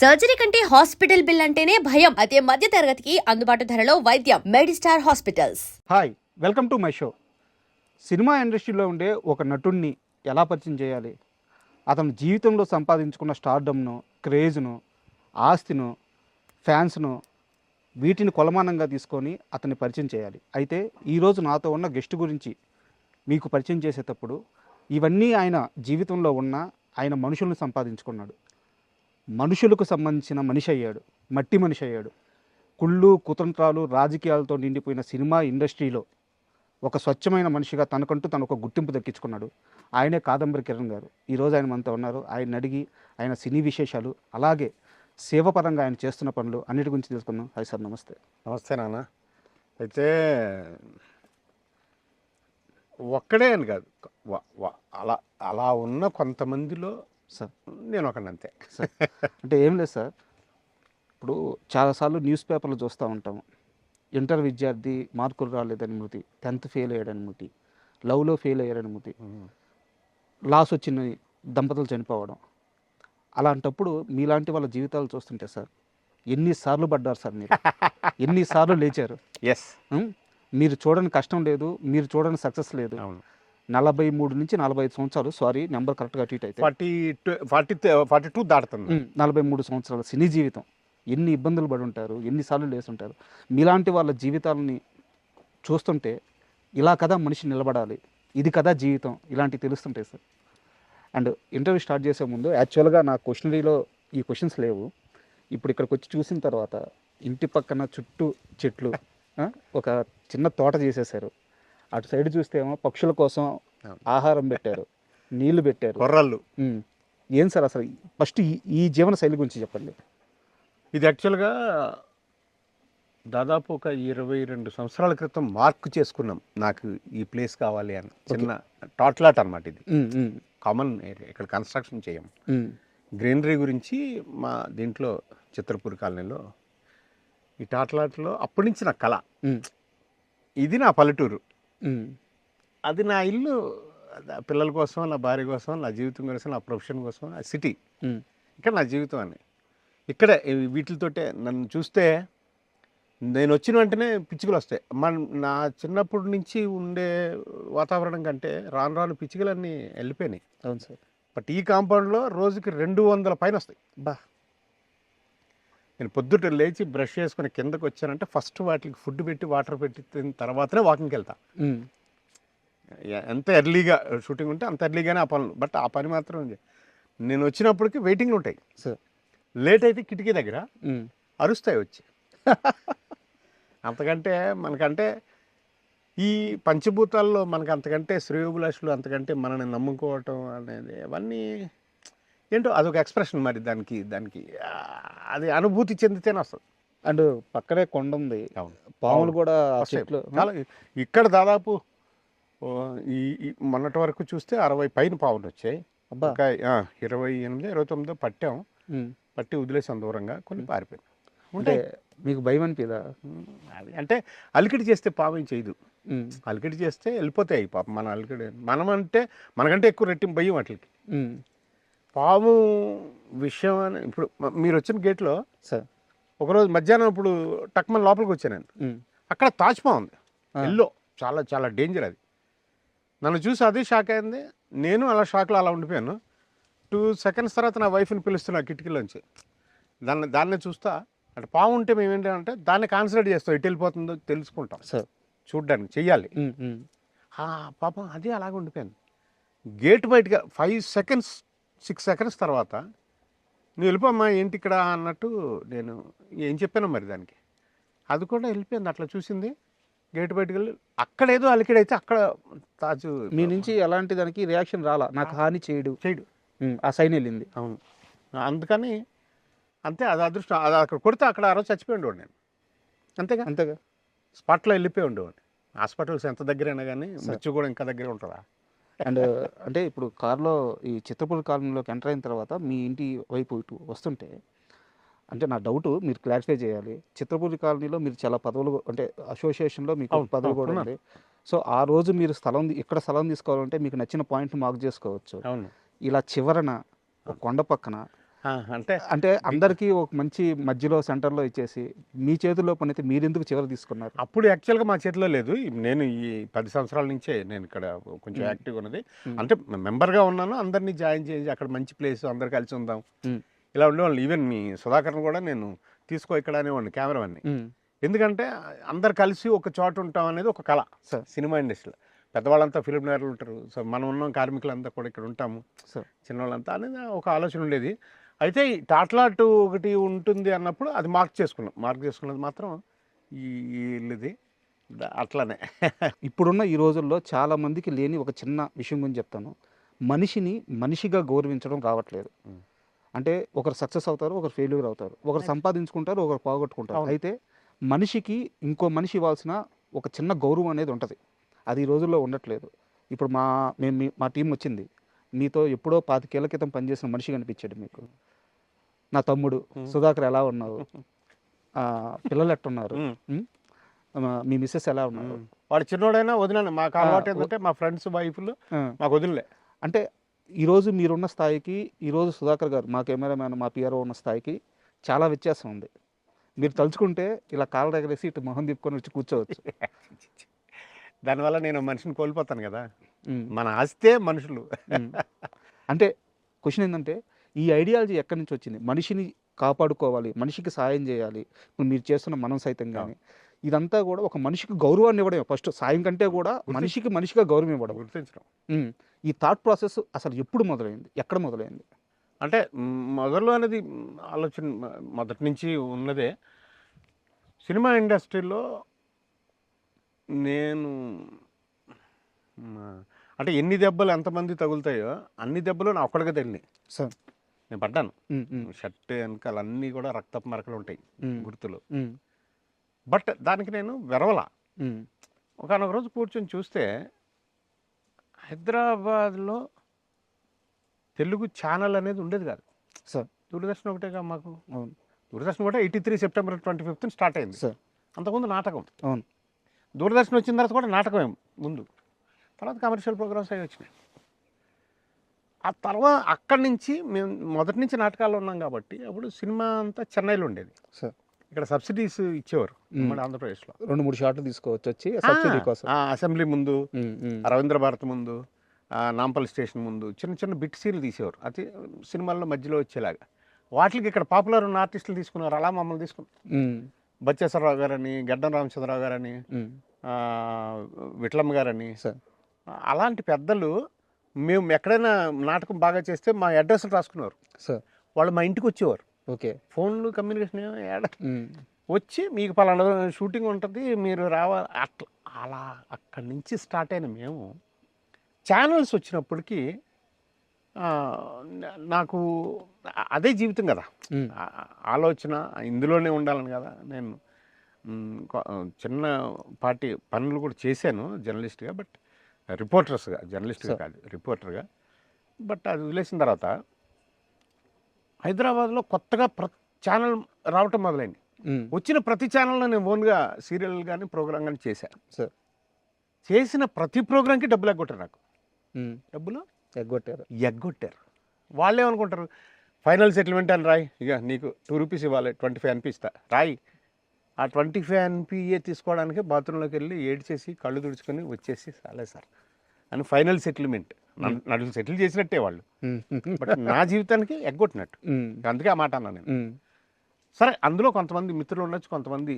Surgery కంటే hospital bill అంటేనే భయం. అదే మధ్య తరగతికి అందుబాటు ధరలో వైద్యం. Medistar hospitals. Hi, welcome to my show. Cinema ఇండస్ట్రీలో ఉండే ఒక నటుడిని ఎలా పరిచయం చేయాలి, అతని జీవితంలో సంపాదించుకున్న స్టార్డమ్ను, క్రేజ్ను, ఆస్తిను, ఫ్యాన్స్ను వీటిని కొలమానంగా తీసుకొని అతన్ని పరిచయం చేయాలి. అయితే ఈరోజు నాతో ఉన్న గెస్ట్ గురించి మీకు పరిచయం చేసేటప్పుడు ఇవన్నీ ఆయన జీవితంలో ఉన్న ఆయన మనుషులను సంపాదించుకున్నాడు. మనుషులకు సంబంధించిన మనిషి అయ్యాడు, మట్టి మనిషి అయ్యాడు. కుళ్ళు, కుతంత్రాలు, రాజకీయాలతో నిండిపోయిన సినిమా ఇండస్ట్రీలో ఒక స్వచ్ఛమైన మనిషిగా తనకంటూ తను ఒక గుర్తింపు దక్కించుకున్నాడు. ఆయనే కాదంబరి కిరణ్ గారు. ఈరోజు ఆయన మనతో ఉన్నారు. ఆయన అడిగి ఆయన సినీ విశేషాలు, అలాగే సేవపరంగా ఆయన చేస్తున్న పనులు అన్నిటి గురించి తెలుసుకుందాం. హాయ్ సార్, నమస్తే. నమస్తే నాన్న. అయితే ఒక్కడే అని కాదు, అలా అలా ఉన్న కొంతమందిలో సార్ నేను ఒకడిని అంతే. సార్ అంటే ఏం లేదు సార్, ఇప్పుడు చాలాసార్లు న్యూస్ పేపర్లు చూస్తూ ఉంటాము. ఇంటర్ విద్యార్థి మార్కులు రాలేదని మృతి, 10th ఫెయిల్ అయ్యాడని మృతి, లవ్లో ఫెయిల్ అయ్యాడని మృతి, లాస్ వచ్చిన దంపతులు చనిపోవడం. అలాంటప్పుడు మీలాంటి వాళ్ళ జీవితాలు చూస్తుంటే సార్, ఎన్నిసార్లు పడ్డారు సార్ మీరు, ఎన్నిసార్లు లేచారు. ఎస్, మీరు చూడని కష్టం లేదు, మీరు చూడని సక్సెస్ లేదు. అవును. 43 నుంచి 45 సంవత్సరాలు, సారీ నెంబర్ కరెక్ట్గా అటు ఇటు అయితే 42 దాటుతుంది. 43 సంవత్సరాల సినీ జీవితం. ఎన్ని ఇబ్బందులు పడి ఉంటారు, ఎన్నిసార్లు లేసుంటారు. మీలాంటి వాళ్ళ జీవితాలని చూస్తుంటే ఇలా కదా మనిషి నిలబడాలి, ఇది కదా జీవితం, ఇలాంటివి తెలుస్తుంటాయి సార్. అండ్ ఇంటర్వ్యూ స్టార్ట్ చేసే ముందు యాక్చువల్గా నా క్వశ్చనరీలో ఈ క్వశ్చన్స్ లేవు. ఇప్పుడు ఇక్కడికి వచ్చి చూసిన తర్వాత ఇంటి పక్కన చుట్టూ చెట్లు, ఒక చిన్న తోట చేసేసారు. అటు సైడ్ చూస్తే ఏమో పక్షుల కోసం ఆహారం పెట్టారు, నీళ్లు పెట్టారు, కొర్రళ్ళు. ఏం సార్ అసలు ఫస్ట్ ఈ జీవన శైలి గురించి చెప్పండి. ఇది యాక్చువల్గా దాదాపు ఒక 22 సంవత్సరాల క్రితం మార్క్ చేసుకున్నాం, నాకు ఈ ప్లేస్ కావాలి అని. చిన్న టాట్లాట్ అనమాట ఇది, కామన్ ఏరియా. ఇక్కడ కన్స్ట్రక్షన్ చేయం. గ్రీనరీ గురించి మా దీంట్లో చిత్రపూర్ కాలనీలో ఈ టాట్లాట్లో అప్పటి నుంచి నా కళ. ఇది నా పల్లెటూరు, అది నా ఇల్లు. పిల్లల కోసం, నా భార్య కోసం, నా జీవితం కోసం, నా ప్రొఫెషన్ కోసం, ఆ సిటీ ఇక్కడ నా జీవితం అని. ఇక్కడ వీటితోటే నన్ను చూస్తే నేను వచ్చిన వెంటనే పిచ్చుకలు వస్తాయి. నా చిన్నప్పటి నుంచి ఉండే వాతావరణం కంటే రాను రాను పిచ్చుకలన్నీ వెళ్ళిపోయినాయి. అవును సార్. బట్ ఈ కాంపౌండ్లో రోజుకి 200 పైన వస్తాయి. బా, నేను పొద్దుట లేచి బ్రష్ చేసుకుని కిందకు వచ్చానంటే ఫస్ట్ వాటికి ఫుడ్ పెట్టి వాటర్ పెట్టిన తర్వాతనే వాకింగ్కి వెళ్తా. ఎంత ఎర్లీగా షూటింగ్ ఉంటే అంత ఎర్లీగానే ఆ పనులు. బట్ ఆ పని మాత్రం నేను వచ్చినప్పటికి వెయిటింగ్లు ఉంటాయి సార్. లేట్ అయితే కిటికీ దగ్గర అరుస్తాయి వచ్చి. అంతకంటే మనకంటే ఈ పంచభూతాల్లో మనకు అంతకంటే శ్రేయోభిలాషులు, అంతకంటే మనల్ని నమ్ముకోవటం అనేది అవన్నీ ఏంటో అదొక ఎక్స్ప్రెషన్. మరి దానికి అది అనుభూతి చెందితేనే వస్తుంది. అండ్ పక్కనే కొండ ఉంది, పాములు కూడా చెట్లు. ఇక్కడ దాదాపు ఈ మొన్నటి వరకు చూస్తే 60 పైన పాములు వచ్చాయి. ఇంకా 28, 29 పట్టాం. పట్టి వదిలేసాం దూరంగా, కొన్ని పారిపోయింది. అంటే మీకు భయం అనిపిదా? అది అంటే అలికిడి చేస్తే పాము ఏం చేయదు. అలికిడి చేస్తే వెళ్ళిపోతాయి పాపం. మన అలికిడి మనకంటే ఎక్కువ రెట్టింపు భయం వాటికి. పాము విషయం అని ఇప్పుడు మీరు వచ్చిన గేట్లో సార్ ఒకరోజు మధ్యాహ్నం ఇప్పుడు టక్మన్ లోపలికి వచ్చాను నేను. అక్కడ తాజ్పాము ఉంది, ఎల్లో, చాలా చాలా డేంజర్ అది. నన్ను చూసి అదే షాక్ అయింది. నేను అలా షాక్లో అలా ఉండిపోయాను. 2 seconds తర్వాత నా వైఫ్ని పిలుస్తున్నా కిటికీలోంచి. దాన్ని చూస్తా. అంటే పాము ఉంటే మేము ఏంటంటే దాన్ని కాన్సన్ట్రేట్ చేస్తాం, ఎటు వెళ్ళిపోతుందో తెలుసుకుంటాం సార్, చూడ్డానికి చెయ్యాలి. పాపం అదే అలాగే ఉండిపోయాను. గేట్ బయటగా 5 seconds 6 seconds తర్వాత నువ్వు వెళ్ళిపోమ్మా ఏంటి ఇక్కడ అన్నట్టు నేను ఏం చెప్పాను మరి దానికి. అది కూడా వెళ్ళిపోయింది. అట్లా చూసింది, గేట్ బయటకు వెళ్ళి అక్కడ ఏదో అలికిడైతే అక్కడ తాజు మీ నుంచి ఎలాంటి దానికి రియాక్షన్ రాలా, నాకు హాని చేయడు ఆ సైన్ వెళ్ళింది. అవును, అందుకని అంతే. అది అదృష్టం. అది అక్కడ కొడితే అక్కడ ఆ రోజు చచ్చిపోయి ఉండేవాడు నేను. అంతేగా స్పాట్లో వెళ్ళిపోయి ఉండేవాడిని. హాస్పిటల్స్ ఎంత దగ్గరైనా కానీ మృత్యు కూడా ఇంకా దగ్గర ఉంటుందా. అండ్ అంటే ఇప్పుడు కారులో ఈ చిత్రపూర్ కాలనీలోకి ఎంటర్ అయిన తర్వాత మీ ఇంటి వైపు ఇటు వస్తుంటే, అంటే నా డౌట్ మీరు క్లారిఫై చేయాలి. చిత్రపూర్ కాలనీలో మీరు చాలా పదవులు, అంటే అసోసియేషన్లో మీకు పదవి కూడా ఉంది. సో ఆ రోజు మీరు ఇక్కడ స్థలం తీసుకోవాలంటే మీకు నచ్చిన పాయింట్ మార్క్ చేసుకోవచ్చు. అవును. ఇలా చివరన కొండ పక్కన అంటే అంటే అందరికీ ఒక మంచి మధ్యలో సెంటర్లో ఇచ్చేసి మీ చేతుల్లో పని అయితే మీరెందుకు చివరి తీసుకున్నారు? అప్పుడు యాక్చువల్గా మా చేతిలో లేదు. నేను ఈ 10 సంవత్సరాల నుంచే నేను ఇక్కడ కొంచెం యాక్టివ్గా ఉన్నది. అంటే మెంబర్గా ఉన్నాను, అందరినీ జాయిన్ చేసి అక్కడ మంచి ప్లేస్, అందరు కలిసి ఉందాం ఇలా ఉండేవాళ్ళు. ఈవెన్ మీ సుధాకర్ని కూడా నేను తీసుకో ఇక్కడ అనేవాడిని, కెమెరామెన్ని. ఎందుకంటే అందరు కలిసి ఒక చోట ఉంటాం అనేది ఒక కళ సినిమా ఇండస్ట్రీలో. పెద్దవాళ్ళంతా ఫిలిం నగర్లు ఉంటారు, సో మనం ఉన్న కార్మికులంతా కూడా ఇక్కడ ఉంటాము, చిన్నవాళ్ళంతా అనేది ఒక ఆలోచన ఉండేది. అయితే ఈ టాట్లాట్ ఒకటి ఉంటుంది అన్నప్పుడు అది మార్క్ చేసుకున్నది మాత్రం ఈ ఇల్లుది అట్లానే. ఇప్పుడున్న ఈ రోజుల్లో చాలా మందికి లేని ఒక చిన్న విషయం గురించి చెప్తాను. మనిషిని మనిషిగా గౌరవించడం రావట్లేదు. అంటే ఒకరు సక్సెస్ అవుతారు, ఒకరు ఫెయిల్యూర్ అవుతారు, ఒకరు సంపాదించుకుంటారు, ఒకరు పోగొట్టుకుంటారు. అయితే మనిషికి ఇంకో మనిషి ఇవ్వాల్సిన ఒక చిన్న గౌరవం అనేది ఉంటుంది. అది ఈ రోజుల్లో ఉండట్లేదు. ఇప్పుడు మా టీం వచ్చింది, మీతో ఎప్పుడో 25 ఏళ్ల క్రితం పనిచేసిన మనిషి కనిపించాడు మీకు. నా తమ్ముడు సుధాకర్ ఎలా ఉన్నావు, పిల్లలు ఎట్టున్నారు, మీ మిస్సెస్ ఎలా ఉన్నారు? వాడు చిన్నోడైనా వదిలేను. మాకు అలవాటు ఏంటంటే మా ఫ్రెండ్స్ వైఫ్లు మాకు వదిలే. అంటే ఈరోజు మీరున్న స్థాయికి ఈరోజు సుధాకర్ గారు మా కెమెరామ్యాన్ మా పిఆర్ఓ ఉన్న స్థాయికి చాలా వ్యత్యాసం ఉంది. మీరు తలుచుకుంటే ఇలా కాళ్ళు ఎగరేసి ఇటు మొహం తిప్పుకొని వచ్చి కూర్చోవచ్చు. దానివల్ల నేను మనిషిని కోల్పోతాను కదా. మన ఆస్తే మనుషులు. అంటే క్వశ్చన్ ఏంటంటే ఈ ఐడియాలజీ ఎక్కడి నుంచి వచ్చింది? మనిషిని కాపాడుకోవాలి, మనిషికి సాయం చేయాలి. ఇప్పుడు మీరు చేస్తున్న మనం సైతం కానీ ఇదంతా కూడా ఒక మనిషికి గౌరవాన్ని ఇవ్వడం. ఫస్ట్ సాయం కంటే కూడా మనిషిగా గౌరవం ఇవ్వడం, గుర్తించడం. ఈ థాట్ ప్రాసెస్ అసలు ఎప్పుడు మొదలైంది, ఎక్కడ మొదలైంది? అంటే మొదలు అనేది ఆలోచన మొదటి నుంచి ఉన్నదే. సినిమా ఇండస్ట్రీలో నేను అంటే ఎన్ని దెబ్బలు ఎంతమంది తగులుతాయో అన్ని దెబ్బలు నా ఒక్కడిగా తగిలినాయి. నేను పడ్డాను. షర్ట్ వెనకాల అన్నీ కూడా రక్తపు మరకలు ఉంటాయి, గుర్తులు. బట్ దానికి నేను వెరవలా. ఒకనొక రోజు కూర్చొని చూస్తే హైదరాబాద్లో తెలుగు ఛానల్ అనేది ఉండేది కాదు సార్. దూరదర్శన్ ఒకటేగా మాకు. దూరదర్శన్ కూడా 83 సెప్టెంబర్ 25th స్టార్ట్ అయింది సార్. అంతకుముందు నాటకం. అవును. దూరదర్శన్ వచ్చిన తర్వాత కూడా నాటకమే ముందు, తర్వాత కమర్షియల్ ప్రోగ్రామ్స్ అవి వచ్చినాయి. ఆ తర్వాత అక్కడి నుంచి మేము మొదటి నుంచి నాటకాల్లో ఉన్నాం కాబట్టి అప్పుడు సినిమా అంతా చెన్నైలో ఉండేది సార్. ఇక్కడ సబ్సిడీస్ ఇచ్చేవారు మన ఆంధ్రప్రదేశ్లో. 2-3 షాట్లు తీసుకోవచ్చు వచ్చి సబ్సిడీ కోసం. అసెంబ్లీ ముందు, రవీంద్ర భారత్ ముందు, నాంపల్లి స్టేషన్ ముందు చిన్న చిన్న బిట్ సీన్లు తీసేవారు. అది సినిమాల్లో మధ్యలో వచ్చేలాగా. వాటికి ఇక్కడ పాపులర్ ఉన్న ఆర్టిస్టులు తీసుకున్నారు. అలా మమ్మల్ని తీసుకున్నారు. బచ్చేశ్వరరావు గారని, గడ్డం రామచంద్రరావు గారని, విట్లమ్మ గారని, అలాంటి పెద్దలు మేము ఎక్కడైనా నాటకం బాగా చేస్తే మా అడ్రస్లు రాసుకున్నారు సార్. వాళ్ళు మా ఇంటికి వచ్చేవారు. ఓకే. ఫోన్లు కమ్యూనికేషన్ వచ్చి మీకు పలానా షూటింగ్ ఉంటుంది మీరు రావాలి అట్లా. అలా అక్కడి నుంచి స్టార్ట్ అయిన మేము ఛానల్స్ వచ్చినప్పటికీ నాకు అదే జీవితం కదా, ఆలోచన ఇందులోనే ఉండాలని కదా. నేను చిన్న పార్టీ పనులు కూడా చేశాను జర్నలిస్ట్గా, బట్ జర్నలిస్ట్గా కాదు, రిపోర్టర్గా. బట్ అది వదిలేసిన తర్వాత హైదరాబాద్లో కొత్తగా ఛానల్ రావటం మొదలైంది. వచ్చిన ప్రతి ఛానల్లో నేను ఓన్గా సీరియల్ కానీ ప్రోగ్రామ్ కానీ చేశాను సార్. చేసిన ప్రతి ప్రోగ్రామ్కి డబ్బులు ఎగ్గొట్టారు. నాకు డబ్బులు ఎగ్గొట్టారు. వాళ్ళు ఏమనుకుంటారు, ఫైనల్ సెటిల్మెంట్ అని రాయి, ఇక నీకు 2 రూపీస్ ఇవ్వాలి, 25 అనిపిస్తా రాయి. ఆ 25 అనిపియే తీసుకోవడానికి బాత్రూంలోకి వెళ్ళి ఏడ్చేసి కళ్ళు తుడుచుకొని వచ్చేసి చాలే సార్ అని ఫైనల్ సెటిల్మెంట్. నన్ను సెటిల్ చేసినట్టే వాళ్ళు, బట్ నా జీవితానికి ఎగ్గొట్టినట్టు. అందుకే ఆ మాట అన్నాను నేను. సరే, అందులో కొంతమంది మిత్రులు ఉండొచ్చు, కొంతమంది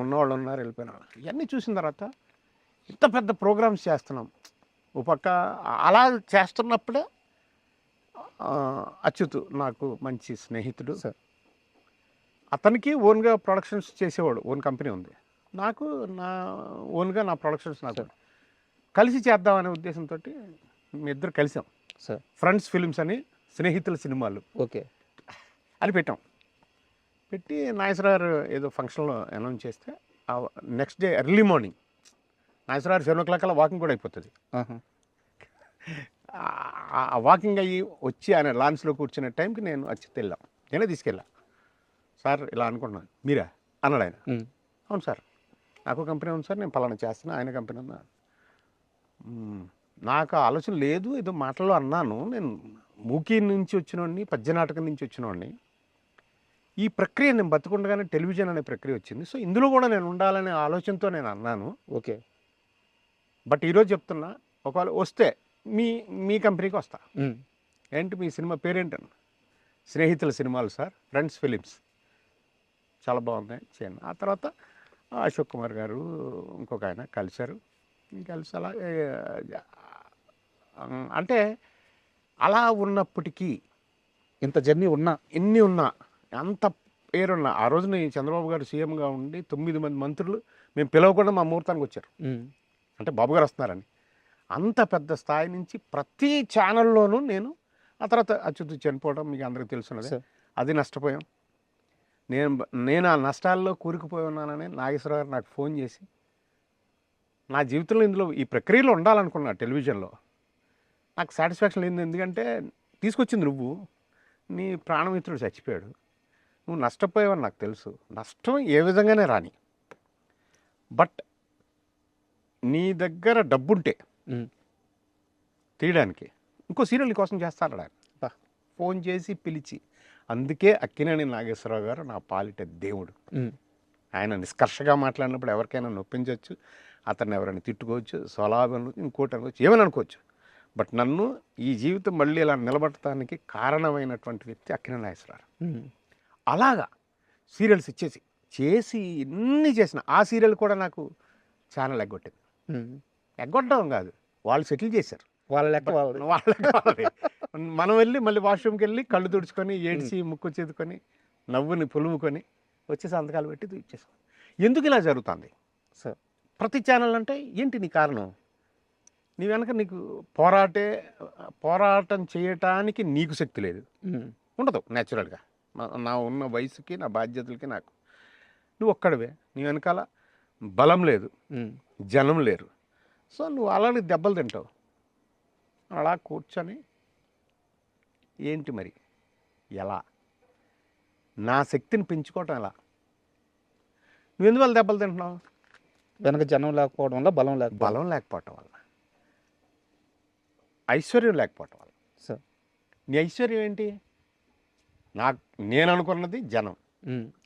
ఉన్నవాళ్ళు ఉన్నారు, వెళ్ళిపోయిన వాళ్ళు. ఇవన్నీ చూసిన తర్వాత ఇంత పెద్ద ప్రోగ్రామ్స్ చేస్తున్నాం. ఓ పక్క అలా చేస్తున్నప్పుడే అచ్యుత్ నాకు మంచి స్నేహితుడు సార్. అతనికి ఓన్గా ప్రొడక్షన్స్ చేసేవాడు, ఓన్ కంపెనీ ఉంది. నాకు ఓన్గా నా ప్రొడక్షన్స్ నాకు కలిసి చేద్దామనే ఉద్దేశంతో మీ ఇద్దరు కలిసాం సార్. ఫ్రెండ్స్ ఫిల్మ్స్ అని, స్నేహితుల సినిమాలు ఓకే అని పెట్టాం. పెట్టి నాగేశ్వరరావు ఏదో ఫంక్షన్లో అనౌన్స్ చేస్తే next day early morning Nageswara Rao 7 o'clock అలా వాకింగ్ కూడా అయిపోతుంది. ఆ వాకింగ్ అయ్యి వచ్చి ఆయన లాంచ్లో కూర్చునే టైంకి నేను వెళ్ళాం. నేనే తీసుకెళ్ళా. సార్ ఇలా అనుకుంటున్నాను, మీరా అన్నాడు ఆయన. అవును సార్, నాకు కంపెనీ ఉంది సార్, నేను పలానా చేస్తున్నా, ఆయన కంపెనీ ఉన్నా. నాకు ఆలోచన లేదు, ఏదో మాటల్లో అన్నాను, నేను మూకీ నుంచి వచ్చినవాడిని, పద్యనాటకం నుంచి వచ్చినవాడిని. ఈ ప్రక్రియ నేను బతుకుండగానే టెలివిజన్ అనే ప్రక్రియ వచ్చింది. సో ఇందులో కూడా నేను ఉండాలనే ఆలోచనతో నేను అన్నాను. ఓకే. బట్ ఈరోజు చెప్తున్నా, ఒకవేళ వస్తే మీ కంపెనీకి వస్తా. ఏంటి మీ సినిమా పేరేంటన్నా? స్నేహితుల సినిమాలు సార్, ఫ్రెండ్స్ ఫిలిమ్స్, చాలా బాగున్నాయి చేయండి. ఆ తర్వాత అశోక్ కుమార్ గారు ఇంకొక ఆయన కలిశారు. కలిసి అలా అంటే అలా ఉన్నప్పటికీ ఇంత జర్నీ ఉన్నా, ఎన్ని ఉన్నా, అంత పేరున్నా, ఆ రోజు నేను చంద్రబాబు గారు సీఎంగా ఉండి 9 మంది మంత్రులు మేము పిలవకుండా మా ముహూర్తానికి వచ్చారు. అంటే బాబు గారు వస్తున్నారని. అంత పెద్ద స్థాయి నుంచి ప్రతి ఛానల్లోనూ నేను, ఆ తర్వాత అచ్యుత్ చనిపోవడం మీకు అందరికీ తెలుసున్నదే, అది నష్టపోయాం. నేను ఆ నష్టాల్లో కూరుకుపోయి ఉన్నానని నాగేశ్వరరావు గారు నాకు ఫోన్ చేసి, నా జీవితంలో ఇందులో ఈ ప్రక్రియలో ఉండాలనుకున్నా టెలివిజన్లో, నాకు సాటిస్ఫాక్షన్ లేదు. ఎందుకంటే తీసుకొచ్చింది నువ్వు, నీ ప్రాణమిత్రుడు చచ్చిపోయాడు, నువ్వు నష్టపోయావని నాకు తెలుసు. నష్టం ఏ విధంగానే రాని, బట్ నీ దగ్గర డబ్బుంటే తీయడానికి ఇంకో సీరియల్ నీ కోసం చేస్తాడు ఆయన. ఫోన్ చేసి పిలిచి, అందుకే అక్కినేని నాగేశ్వరరావు గారు నా పాలిట దేవుడు. ఆయన నిష్కర్షగా మాట్లాడినప్పుడు ఎవరికైనా నొప్పించవచ్చు, అతన్ని ఎవరైనా తిట్టుకోవచ్చు, స్వలాభం ఇంకోటి అనుకోవచ్చు, ఏమని అనుకోవచ్చు. బట్ నన్ను ఈ జీవితం మళ్ళీ ఇలా నిలబడటానికి కారణమైనటువంటి వ్యక్తి అక్కినేని నాగేశ్వరరావు. అలాగా సీరియల్స్ చేసి ఎన్ని చేసిన, ఆ సీరియల్ కూడా నాకు ఛానల్ ఎగ్గొట్టింది. ఎగ్గొట్టడం కాదు, వాళ్ళు సెటిల్ చేశారు. వాళ్ళ లెక్క వాళ్ళే. మనం వెళ్ళి మళ్ళీ వాష్రూమ్కి వెళ్ళి కళ్ళు తుడుచుకొని, ఏడ్చి, ముక్కు చేతుకొని, నవ్వుని పులుముకొని వచ్చి సంతకాలు పెట్టి ఇచ్చేసాం. ఎందుకు ఇలా జరుగుతుంది సార్? ప్రతి ఛానల్ అంటే ఏంటి నీ కారణం? నీ వెనక నీకు పోరాటం చేయటానికి నీకు శక్తి లేదు, ఉండదు న్యాచురల్గా. నా ఉన్న వయసుకి, నా బాధ్యతలకి నాకు, నువ్వు ఒక్కడివే, నీ వెనకాల బలం లేదు, జనం లేరు. సో నువ్వు అలాంటి దెబ్బలు తింటావు. అలా కూర్చొని ఏంటి మరి ఎలా నా శక్తిని పెంచుకోవటం ఎలా? నువ్వు ఎందువల్ల దెబ్బలు తింటున్నావు? వెనక జనం లేకపోవడం వల్ల, బలం లేకపోవటం వల్ల, ఐశ్వర్యం లేకపోవటం వల్ల. సార్ నీ ఐశ్వర్యం ఏంటి? నేను అనుకున్నది జనం.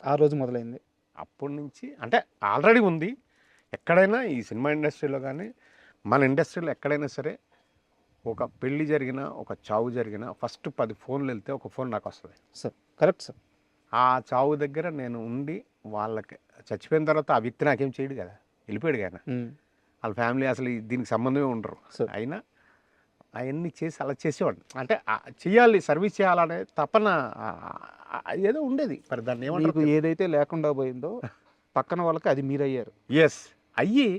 ఆ రోజు మొదలైంది. అప్పటి నుంచి అంటే ఆల్రెడీ ఉంది. ఎక్కడైనా ఈ సినిమా ఇండస్ట్రీలో కానీ మన ఇండస్ట్రీలో ఎక్కడైనా సరే, ఒక పెళ్ళి జరిగినా, ఒక చావు జరిగినా, ఫస్ట్ 10 ఫోన్లు వెళ్తే ఒక ఫోన్ నాకు వస్తుంది సార్. Correct sir. ఆ చావు దగ్గర నేను ఉండి, వాళ్ళకి చచ్చిపోయిన తర్వాత ఆ వ్యక్తి నాకేం చేయడు కదా, వెళ్ళిపోయాడు కదా, వాళ్ళ ఫ్యామిలీ అసలు దీనికి సంబంధమే ఉండరు. అయినా అవన్నీ చేసి అలా చేసేవాడు. అంటే చేయాలి, సర్వీస్ చేయాలనే తపన ఏదో ఉండేది. మరి దాన్ని ఏమంటారు? ఏదైతే లేకుండా పోయిందో పక్కన వాళ్ళకి అది మీరయ్యారు. ఎస్ అయ్యి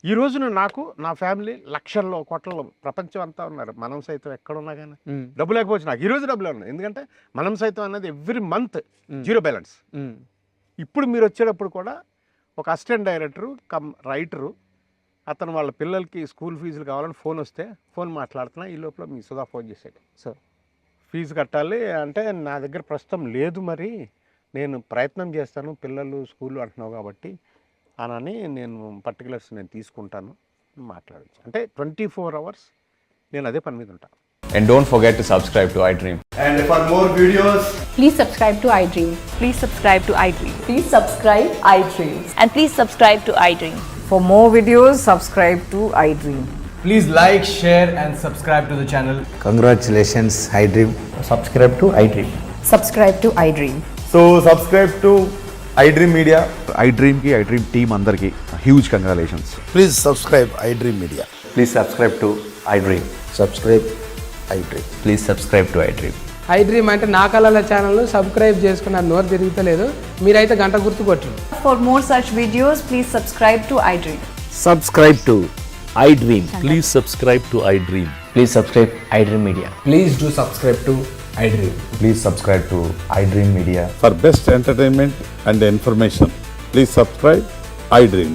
ఈ రోజున నాకు, నా ఫ్యామిలీ లక్షల్లో, కోట్లలో, ప్రపంచం అంతా ఉన్నారు. మనం సైతం ఎక్కడున్నా కానీ డబ్బు లేకపోవచ్చు, నాకు ఈరోజు డబ్బులే ఉన్నాయి. ఎందుకంటే మనం సైతం అనేది ఎవ్రీ మంత్ 0 బ్యాలెన్స్. ఇప్పుడు మీరు వచ్చేటప్పుడు కూడా ఒక అసిస్టెంట్ డైరెక్టరు కమ్ రైటరు, అతను వాళ్ళ పిల్లలకి స్కూల్ ఫీజులు కావాలని ఫోన్ వస్తే ఫోన్ మాట్లాడుతున్నా, ఈ లోపల మీ సుధా ఫోన్ చేశాడు, సార్ ఫీజు కట్టాలి అంటే నా దగ్గర ప్రస్తుతం లేదు, మరి నేను ప్రయత్నం చేస్తాను, పిల్లలు స్కూల్ అంటున్నావు కాబట్టి అని నేను పర్టికులర్స్ నేను తీసుకుంటాను మాట్లాడచ్చు. అంటే 24 hours నేను అదే పని మీద ఉంటాను. And don't forget to subscribe to iDream. And for more videos, please subscribe to iDream. Please subscribe to iDream. Please subscribe iDream. And please subscribe to iDream. For more videos, subscribe to iDream. please like, share and subscribe to the channel. Congratulations, iDream. Subscribe to iDream. Subscribe to iDream. So subscribe to iDream Media. iDream ki iDream team andarki huge congratulations. Please subscribe iDream Media. Please subscribe to iDream. Subscribe iDream. Please subscribe to iDream. iDream అంటే నా కళల channel subscribe చేసుకున్న నోరు తిరుగుతలేదు, మీరైతే గంట గుర్తు కొట్టండి. For more such videos, please subscribe to iDream. Subscribe to iDream. Please subscribe to iDream. Please subscribe iDream Media. Please do subscribe to iDream. Please subscribe to iDream Media. For best entertainment and information, please subscribe iDream.